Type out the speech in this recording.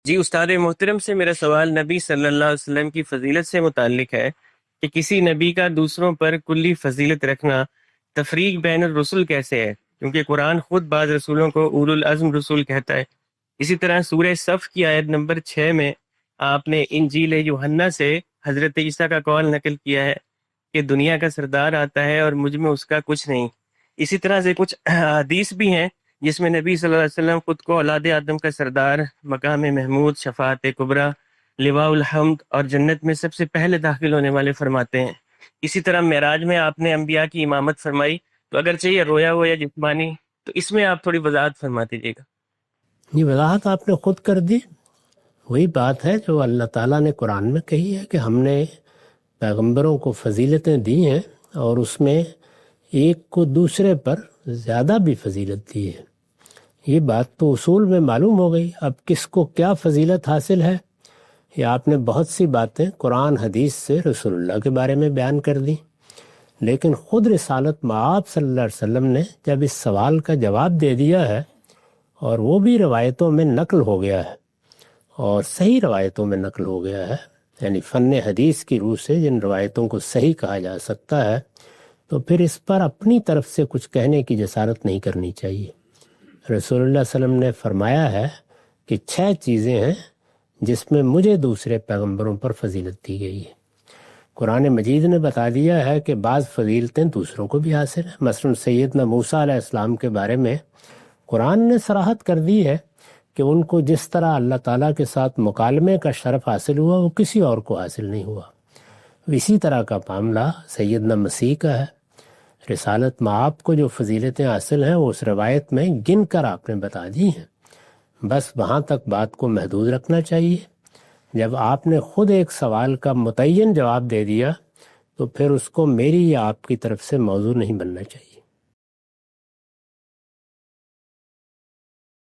جی استاد محترم سے میرا سوال نبی صلی اللہ علیہ وسلم کی فضیلت سے متعلق ہے کہ کسی نبی کا دوسروں پر کلی فضیلت رکھنا تفریق بین الرسل کیسے ہے، کیونکہ قرآن خود بعض رسولوں کو اولو العزم رسول کہتا ہے۔ اسی طرح سورہ صف کی آیت نمبر 6 میں آپ نے انجیل یوحنا سے حضرت عیسیٰ کا قول نقل کیا ہے کہ دنیا کا سردار آتا ہے اور مجھ میں اس کا کچھ نہیں۔ اسی طرح سے کچھ حدیث بھی ہیں جس میں نبی صلی اللہ علیہ وسلم خود کو اولاد آدم کا سردار، مقام محمود، شفاعت کبریٰ، لواء الحمد اور جنت میں سب سے پہلے داخل ہونے والے فرماتے ہیں۔ اسی طرح معراج میں آپ نے انبیاء کی امامت فرمائی، تو اگر چاہیے رویا ہو یا جسمانی، تو اس میں آپ تھوڑی وضاحت فرما دیجیے گا۔ یہ وضاحت آپ نے خود کر دی، وہی بات ہے جو اللہ تعالیٰ نے قرآن میں کہی ہے کہ ہم نے پیغمبروں کو فضیلتیں دی ہیں اور اس میں ایک کو دوسرے پر زیادہ بھی فضیلت دی ہے۔ یہ بات تو اصول میں معلوم ہو گئی۔ اب کس کو کیا فضیلت حاصل ہے، یہ آپ نے بہت سی باتیں قرآن حدیث سے رسول اللہ کے بارے میں بیان کر دی، لیکن خود رسالت مآب صلی اللہ علیہ وسلم نے جب اس سوال کا جواب دے دیا ہے، اور وہ بھی روایتوں میں نقل ہو گیا ہے، اور صحیح روایتوں میں نقل ہو گیا ہے، یعنی فن حدیث کی روح سے جن روایتوں کو صحیح کہا جا سکتا ہے، تو پھر اس پر اپنی طرف سے کچھ کہنے کی جسارت نہیں کرنی چاہیے۔ رسول اللہ صلی اللہ علیہ وسلم نے فرمایا ہے کہ 6 چیزیں ہیں جس میں مجھے دوسرے پیغمبروں پر فضیلت دی گئی ہے۔ قرآن مجید نے بتا دیا ہے کہ بعض فضیلتیں دوسروں کو بھی حاصل ہیں۔ مثلا سیدنا موسیٰ علیہ السلام کے بارے میں قرآن نے صراحت کر دی ہے کہ ان کو جس طرح اللہ تعالیٰ کے ساتھ مکالمے کا شرف حاصل ہوا وہ کسی اور کو حاصل نہیں ہوا۔ اسی طرح کا معاملہ سیدنا مسیح کا ہے۔ رسالت مآب کو جو فضیلتیں حاصل ہیں وہ اس روایت میں گن کر آپ نے بتا دی ہیں، بس وہاں تک بات کو محدود رکھنا چاہیے۔ جب آپ نے خود ایک سوال کا متعین جواب دے دیا تو پھر اس کو میری یا آپ کی طرف سے موضوع نہیں بننا چاہیے۔